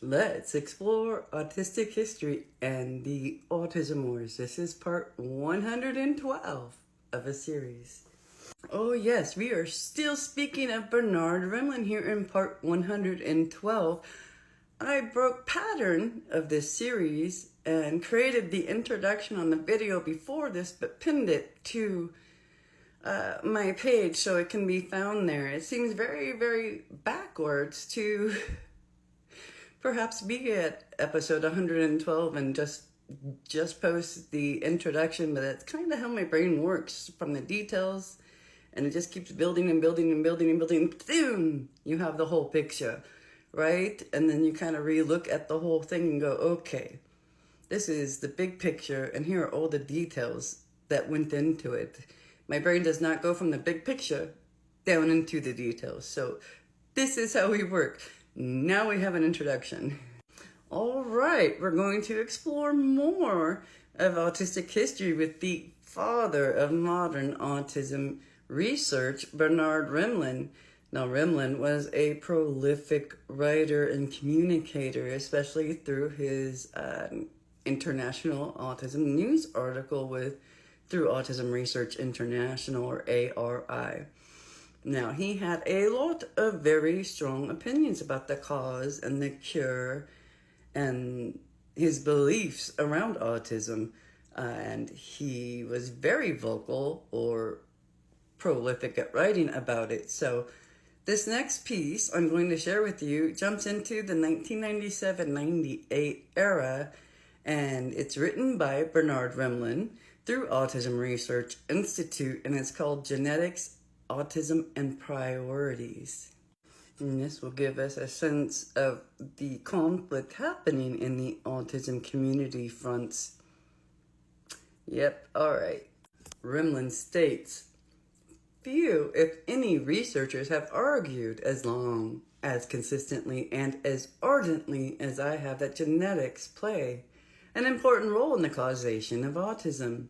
Let's explore autistic history and the Autism Wars. This is part 112 of a series. Oh yes, we are still speaking of Bernard Rimland here in part 112. I broke pattern of this series and created the introduction on the video before this, but pinned it to my page so it can be found there. It seems very, very backwards to perhaps be at episode 112 and just post the introduction, but that's kind of how my brain works from the details, and it just keeps building and building and building and building. Boom! You have the whole picture, right? And then you kind of re-look at the whole thing and go, okay, this is the big picture, and here are all the details that went into it. My brain does not go from the big picture down into the details. So this is how we work. Now we have an introduction. All right, we're going to explore more of autistic history with the father of modern autism research, Bernard Rimland. Now, Rimland was a prolific writer and communicator, especially through his International Autism News article through Autism Research International, or ARI. Now, he had a lot of very strong opinions about the cause and the cure and his beliefs around autism. And he was very vocal or prolific at writing about it. So this next piece I'm going to share with you jumps into the 1997-98 era, and it's written by Bernard Rimland through Autism Research Institute, and it's called Genetics, Autism, and Priorities. And this will give us a sense of the conflict happening in the autism community fronts. Yep, all right. Rimland states, few, if any, researchers have argued as long, as consistently, and as ardently as I have that genetics play an important role in the causation of autism.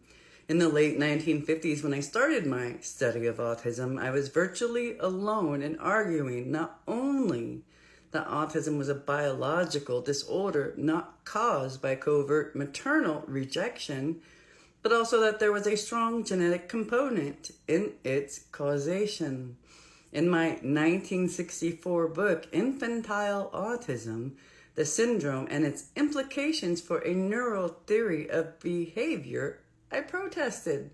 In the late 1950s, when I started my study of autism, I was virtually alone in arguing not only that autism was a biological disorder not caused by covert maternal rejection, but also that there was a strong genetic component in its causation. In my 1964 book, Infantile Autism, the Syndrome and its Implications for a Neural Theory of Behavior, I protested.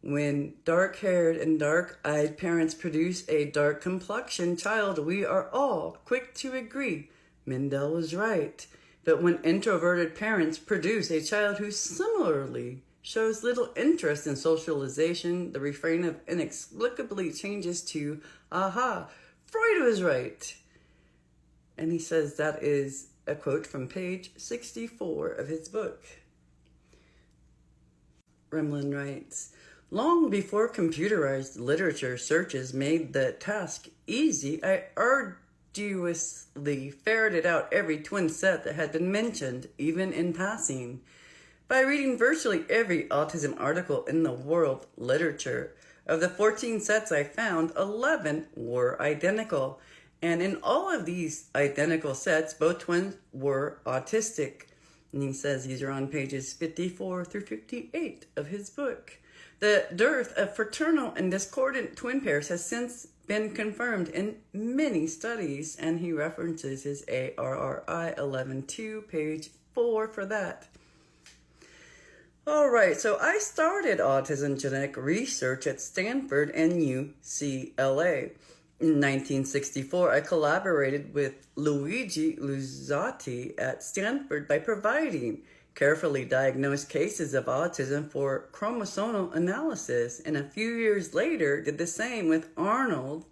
When dark-haired and dark-eyed parents produce a dark-complexioned child, we are all quick to agree Mendel was right. But when introverted parents produce a child who similarly shows little interest in socialization, the refrain of inexplicably changes to, aha, Freud was right. And he says that is a quote from page 64 of his book. Rimland writes, long before computerized literature searches made the task easy, I arduously ferreted out every twin set that had been mentioned, even in passing. By reading virtually every autism article in the world literature, of the 14 sets I found, 11 were identical. And in all of these identical sets, both twins were autistic. And he says these are on pages 54 through 58 of his book. The dearth of fraternal and discordant twin pairs has since been confirmed in many studies, and he references his ARRI 11.2, page 4 for that. All right, so I started autism genetic research at Stanford and UCLA. In 1964, I collaborated with Luigi Luzzati at Stanford by providing carefully diagnosed cases of autism for chromosomal analysis, and a few years later did the same with Arnold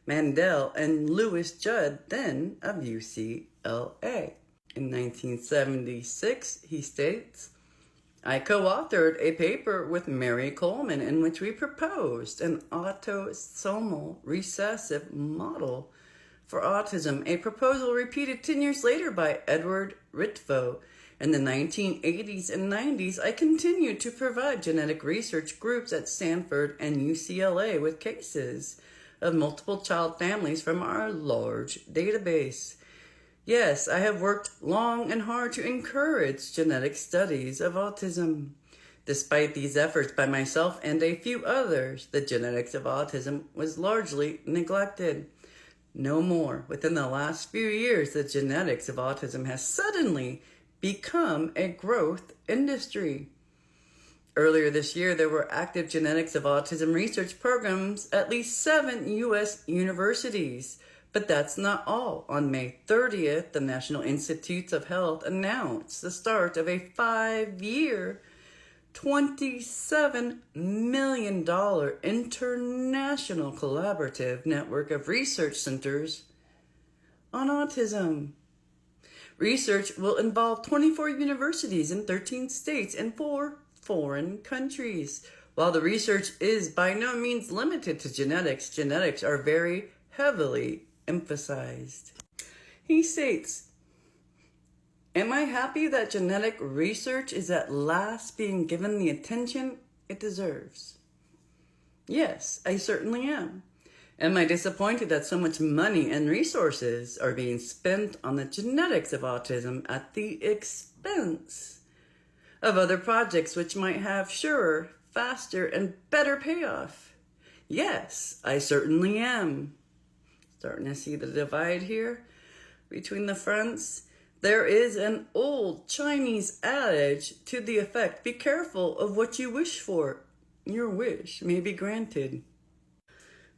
Mandel and Louis Judd, then of UCLA. In 1976, he states, I co-authored a paper with Mary Coleman in which we proposed an autosomal recessive model for autism, a proposal repeated 10 years later by Edward Ritvo. In the 1980s and 90s, I continued to provide genetic research groups at Stanford and UCLA with cases of multiple child families from our large database. Yes, I have worked long and hard to encourage genetic studies of autism. Despite these efforts by myself and a few others, the genetics of autism was largely neglected. No more. Within the last few years, the genetics of autism has suddenly become a growth industry. Earlier this year, there were active genetics of autism research programs at least 7 U.S. universities. But that's not all. On May 30th, the National Institutes of Health announced the start of a 5-year, $27 million international collaborative network of research centers on autism. Research will involve 24 universities in 13 states and 4 foreign countries. While the research is by no means limited to genetics, genetics are very heavily emphasized. He states, "Am I happy that genetic research is at last being given the attention it deserves? Yes, I certainly am. Am I disappointed that so much money and resources are being spent on the genetics of autism at the expense of other projects which might have surer, faster, and better payoff? Yes, I certainly am." Starting to see the divide here between the fronts. There is an old Chinese adage to the effect, "Be careful of what you wish for. Your wish may be granted."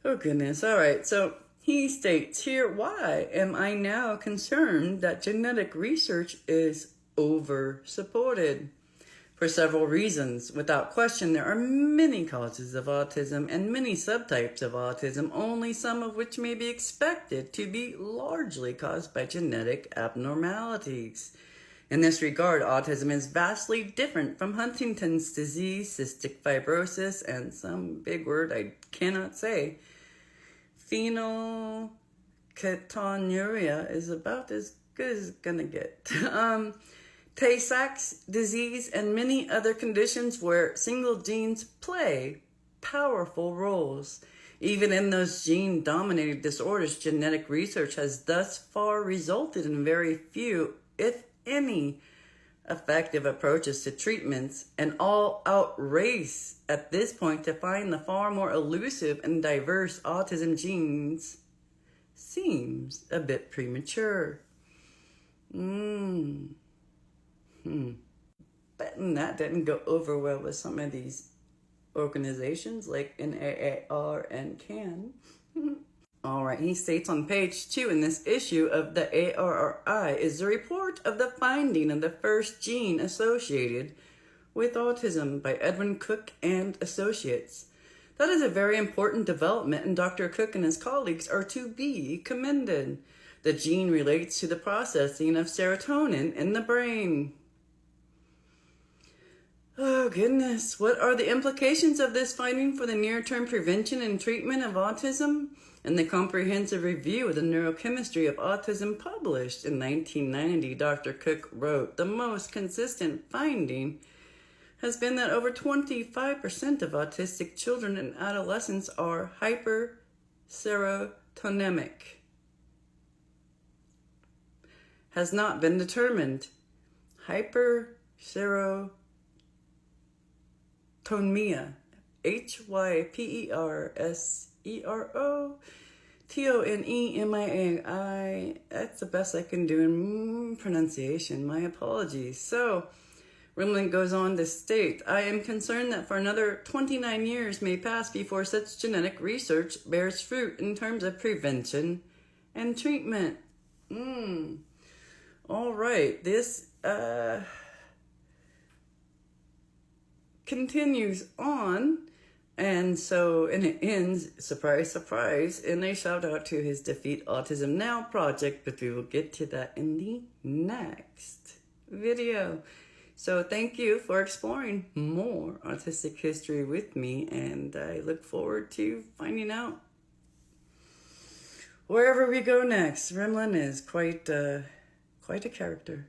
Oh goodness. All right. So he states here, why am I now concerned that genetic research is over-supported? For several reasons. Without question, there are many causes of autism and many subtypes of autism, only some of which may be expected to be largely caused by genetic abnormalities. In this regard, autism is vastly different from Huntington's disease, cystic fibrosis, and some big word I cannot say. Phenylketonuria is about as good as it's gonna get. Tay-Sachs disease, and many other conditions where single genes play powerful roles. Even in those gene-dominated disorders, genetic research has thus far resulted in very few, if any, effective approaches to treatments, an all-out race at this point to find the far more elusive and diverse autism genes seems a bit premature. Betting that didn't go over well with some of these organizations like NAAR and CAN. All right, he states on page 2 in this issue of the ARRI is the report of the finding of the first gene associated with autism by Edwin Cook and Associates. That is a very important development, and Dr. Cook and his colleagues are to be commended. The gene relates to the processing of serotonin in the brain. Oh goodness, what are the implications of this finding for the near-term prevention and treatment of autism? In the comprehensive review of the neurochemistry of autism published in 1990, Dr. Cook wrote, "The most consistent finding has been that over 25% of autistic children and adolescents are hyperserotonemic. Has not been determined. Hyperserotonemia, HYPERSEROTONEMIA. That's the best I can do in pronunciation. My apologies. So, Rimland goes on to state, "I am concerned that for another 29 years may pass before such genetic research bears fruit in terms of prevention and treatment." All right, this continues on, and it ends, surprise, surprise, in a shout out to his Defeat Autism Now project, but we will get to that in the next video. So thank you for exploring more autistic history with me, and I look forward to finding out wherever we go next. Rimland is quite a character.